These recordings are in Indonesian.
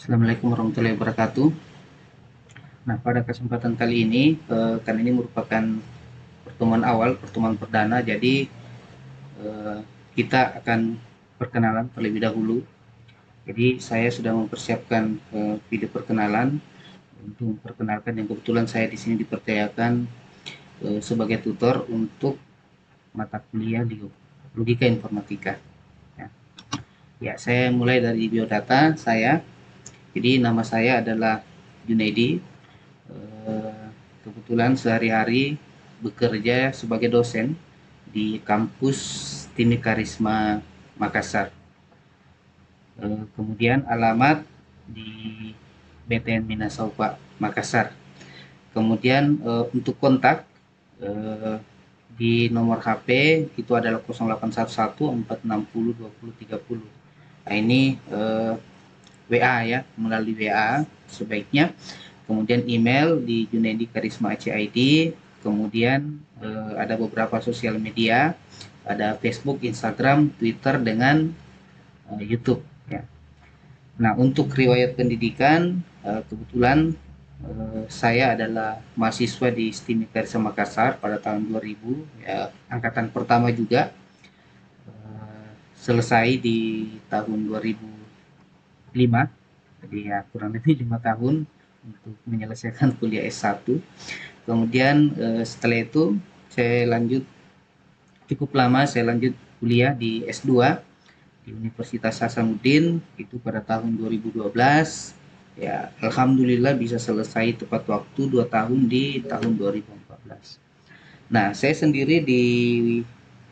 Assalamualaikum warahmatullahi wabarakatuh. Nah, pada kesempatan kali ini, karena ini merupakan pertemuan awal, pertemuan perdana, jadi eh, kita akan perkenalan terlebih dahulu. Jadi saya sudah mempersiapkan video perkenalan untuk memperkenalkan yang kebetulan saya di sini dipercayakan sebagai tutor untuk mata kuliah di logika informatika. Ya, ya, saya mulai dari biodata saya. Jadi nama saya adalah Junaidi. Kebetulan sehari-hari bekerja sebagai dosen di kampus Timika Risma Makassar. Kemudian alamat di BTN Minasaupa Makassar. Kemudian untuk kontak di nomor HP itu adalah 0811 460 20 30. Nah, ini WA ya, melalui WA sebaiknya. Kemudian email di Junaidi Karisma CID. Kemudian ada beberapa sosial media, ada Facebook, Instagram, Twitter, dengan YouTube ya. Nah, untuk riwayat pendidikan, kebetulan saya adalah mahasiswa di STIM Karisma Makassar pada tahun 2000 ya, angkatan pertama juga. Selesai di tahun 2005, jadi ya kurang lebih 5 tahun untuk menyelesaikan kuliah S1. Kemudian setelah itu saya lanjut, cukup lama saya lanjut kuliah di S2 di Universitas Hasanuddin itu pada tahun 2012. Ya, alhamdulillah bisa selesai tepat waktu 2 tahun di tahun 2014. Nah, saya sendiri di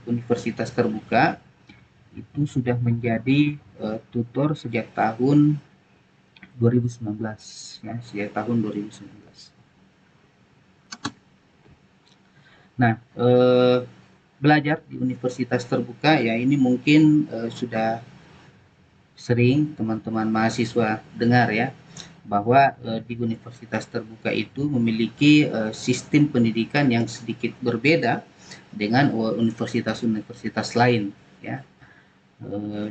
Universitas Terbuka itu sudah menjadi tutor sejak tahun 2019 ya, sejak tahun 2019. Nah, belajar di Universitas Terbuka ya, ini mungkin sudah sering teman-teman mahasiswa dengar ya, bahwa di Universitas Terbuka itu memiliki sistem pendidikan yang sedikit berbeda dengan universitas-universitas lain ya.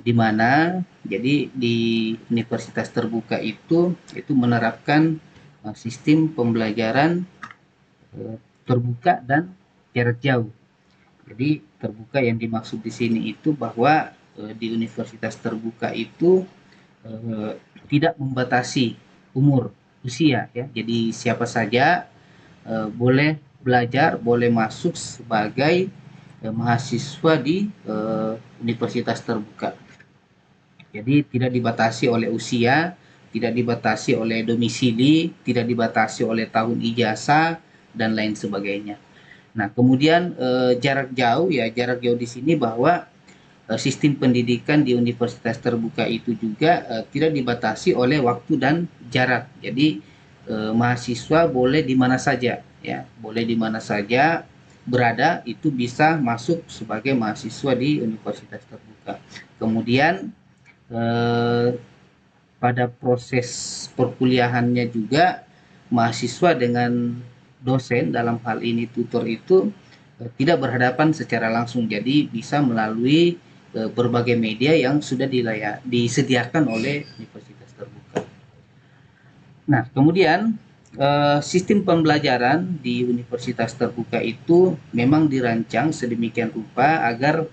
Di mana jadi di Universitas Terbuka itu menerapkan sistem pembelajaran terbuka dan jarak jauh. Jadi terbuka yang dimaksud di sini itu bahwa di Universitas Terbuka itu tidak membatasi umur, usia ya. Jadi siapa saja boleh belajar, boleh masuk sebagai mahasiswa di Universitas Terbuka. Jadi tidak dibatasi oleh usia, tidak dibatasi oleh domisili, tidak dibatasi oleh tahun ijazah dan lain sebagainya. Nah, kemudian jarak jauh ya, jarak jauh di sini bahwa sistem pendidikan di Universitas Terbuka itu juga tidak dibatasi oleh waktu dan jarak. Jadi mahasiswa boleh di mana saja ya, boleh di mana saja berada itu bisa masuk sebagai mahasiswa di Universitas Terbuka. Kemudian pada proses perkuliahannya juga mahasiswa dengan dosen, dalam hal ini tutor itu tidak berhadapan secara langsung, jadi bisa melalui berbagai media yang sudah disediakan oleh Universitas Terbuka. Nah, kemudian sistem pembelajaran di Universitas Terbuka itu memang dirancang sedemikian rupa agar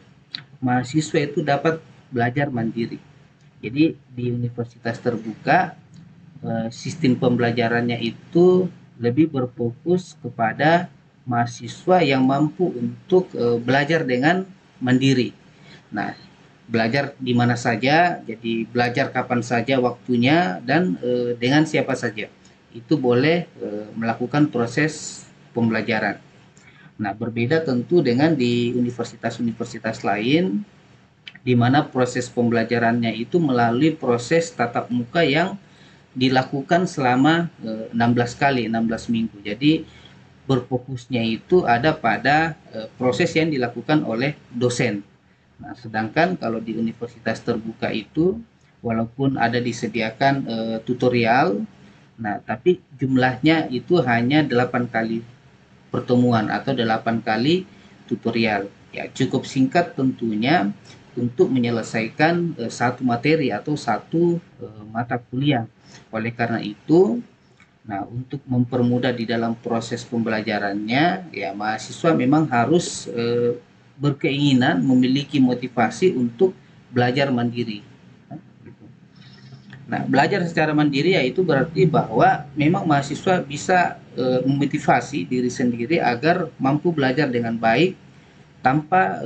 mahasiswa itu dapat belajar mandiri. Jadi di Universitas Terbuka sistem pembelajarannya itu lebih berfokus kepada mahasiswa yang mampu untuk belajar dengan mandiri. Nah, belajar di mana saja, jadi belajar kapan saja waktunya dan dengan siapa saja. Itu boleh melakukan proses pembelajaran. Nah, berbeda tentu dengan di universitas-universitas lain di mana proses pembelajarannya itu melalui proses tatap muka yang dilakukan selama 16 kali, 16 minggu. Jadi berfokusnya itu ada pada proses yang dilakukan oleh dosen. Nah, sedangkan kalau di Universitas Terbuka itu walaupun ada disediakan tutorial, nah tapi jumlahnya itu hanya 8 kali pertemuan atau 8 kali tutorial. Ya, cukup singkat tentunya, untuk menyelesaikan satu materi atau satu mata kuliah. Oleh karena itu, nah, untuk mempermudah di dalam proses pembelajarannya, ya mahasiswa memang harus berkeinginan, memiliki motivasi untuk belajar mandiri. Nah, belajar secara mandiri yaitu berarti bahwa memang mahasiswa bisa memotivasi diri sendiri agar mampu belajar dengan baik tanpa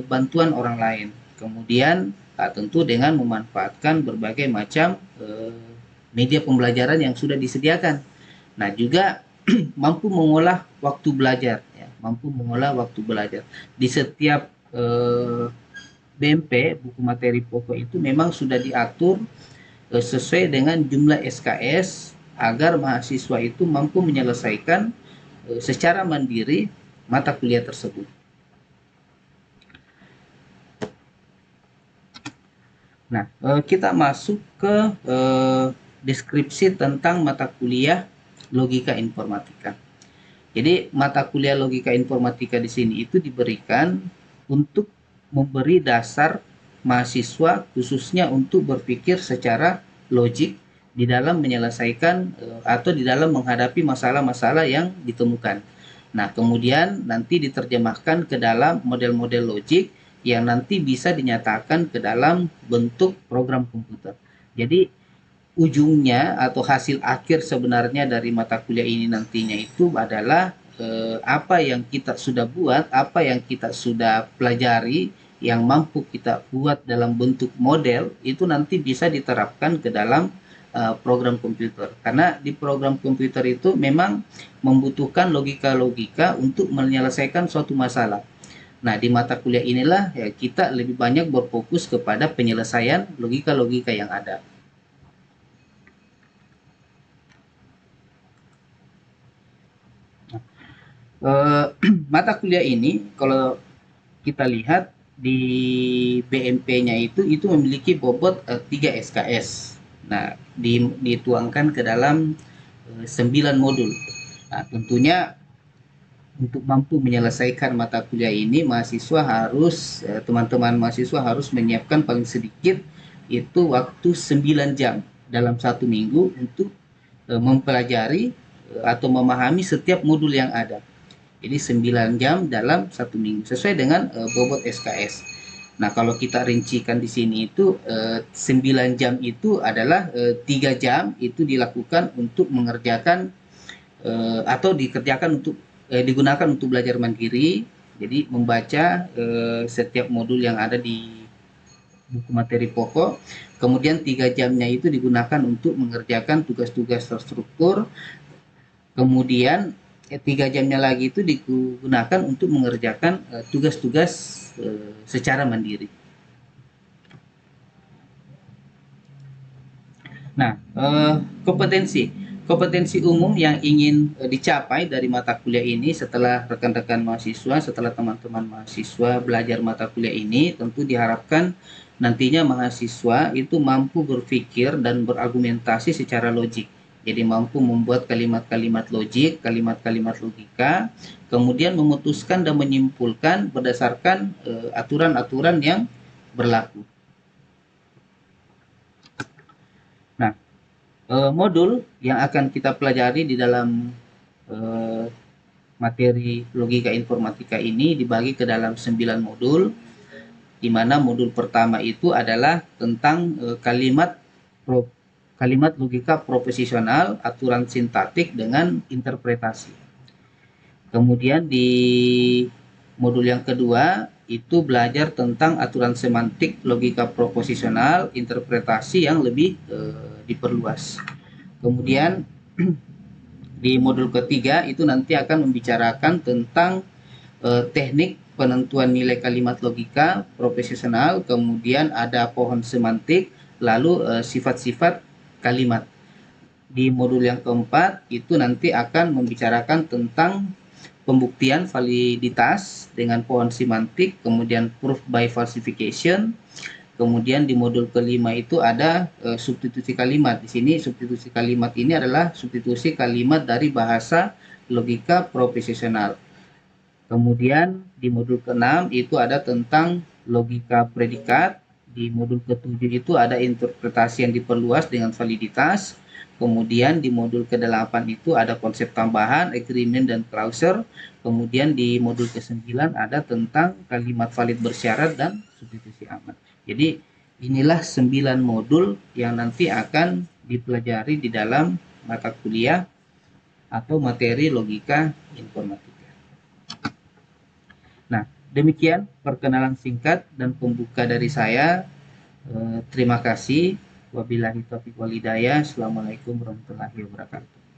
bantuan orang lain. Kemudian tentu dengan memanfaatkan berbagai macam media pembelajaran yang sudah disediakan. Nah, juga mampu mengolah waktu belajar, ya, mampu mengolah waktu belajar. Di setiap BMP, buku materi pokok itu memang sudah diatur sesuai dengan jumlah SKS agar mahasiswa itu mampu menyelesaikan secara mandiri mata kuliah tersebut. Nah, kita masuk ke deskripsi tentang mata kuliah logika informatika. Jadi, mata kuliah logika informatika di sini itu diberikan untuk memberi dasar mahasiswa khususnya untuk berpikir secara logik di dalam menyelesaikan atau di dalam menghadapi masalah-masalah yang ditemukan. Nah, kemudian nanti diterjemahkan ke dalam model-model logik yang nanti bisa dinyatakan ke dalam bentuk program komputer. Jadi, ujungnya atau hasil akhir sebenarnya dari mata kuliah ini nantinya itu adalah apa yang kita sudah buat, apa yang kita sudah pelajari, yang mampu kita buat dalam bentuk model, itu nanti bisa diterapkan ke dalam program komputer. Karena di program komputer itu memang membutuhkan logika-logika untuk menyelesaikan suatu masalah. Nah, di mata kuliah inilah ya, kita lebih banyak berfokus kepada penyelesaian logika-logika yang ada. Mata kuliah ini kalau kita lihat di BMP-nya itu memiliki bobot 3 SKS. Nah, dituangkan ke dalam 9 modul. Nah, tentunya untuk mampu menyelesaikan mata kuliah ini mahasiswa harus teman-teman mahasiswa harus menyiapkan paling sedikit itu waktu 9 jam dalam satu minggu untuk mempelajari atau memahami setiap modul yang ada. Jadi 9 jam dalam satu minggu sesuai dengan bobot SKS. Nah, kalau kita rincikan di sini itu 9 jam itu adalah 3 jam itu dilakukan untuk mengerjakan atau dikerjakan untuk digunakan untuk belajar mandiri. Jadi membaca setiap modul yang ada di buku materi pokok. Kemudian 3 jamnya itu digunakan untuk mengerjakan tugas-tugas terstruktur. Kemudian 3 jamnya lagi itu digunakan untuk mengerjakan tugas-tugas secara mandiri. Nah, kompetensi umum yang ingin dicapai dari mata kuliah ini setelah rekan-rekan mahasiswa, setelah teman-teman mahasiswa belajar mata kuliah ini, tentu diharapkan nantinya mahasiswa itu mampu berpikir dan berargumentasi secara logik. Jadi mampu membuat kalimat-kalimat logik, kalimat-kalimat logika, kemudian memutuskan dan menyimpulkan berdasarkan aturan-aturan yang berlaku. Nah, modul yang akan kita pelajari di dalam materi logika informatika ini dibagi ke dalam 9 modul, di mana modul pertama itu adalah tentang kalimat logika proposisional, aturan sintaktik dengan interpretasi. Kemudian di modul yang kedua itu belajar tentang aturan semantik, logika proposisional, interpretasi yang lebih diperluas. Kemudian di modul ketiga itu nanti akan membicarakan tentang teknik penentuan nilai kalimat logika proposisional, kemudian ada pohon semantik, lalu sifat-sifat kalimat. Di modul yang keempat itu nanti akan membicarakan tentang pembuktian validitas dengan pohon semantik, kemudian proof by falsification. Kemudian di modul kelima itu ada substitusi kalimat. Di sini substitusi kalimat ini adalah substitusi kalimat dari bahasa logika proposisional. Kemudian di modul ke-6 itu ada tentang logika predikat. Di modul ke-7 itu ada interpretasi yang diperluas dengan validitas. Kemudian di modul ke-8 itu ada konsep tambahan, agreement dan closure. Kemudian di modul ke-9 ada tentang kalimat valid bersyarat dan substitusi aman. Jadi inilah 9 modul yang nanti akan dipelajari di dalam mata kuliah atau materi logika informatika. Nah, demikian perkenalan singkat dan pembuka dari saya. Terima kasih. Wabillahi taufiq wal hidayah. Assalamualaikum warahmatullahi wabarakatuh.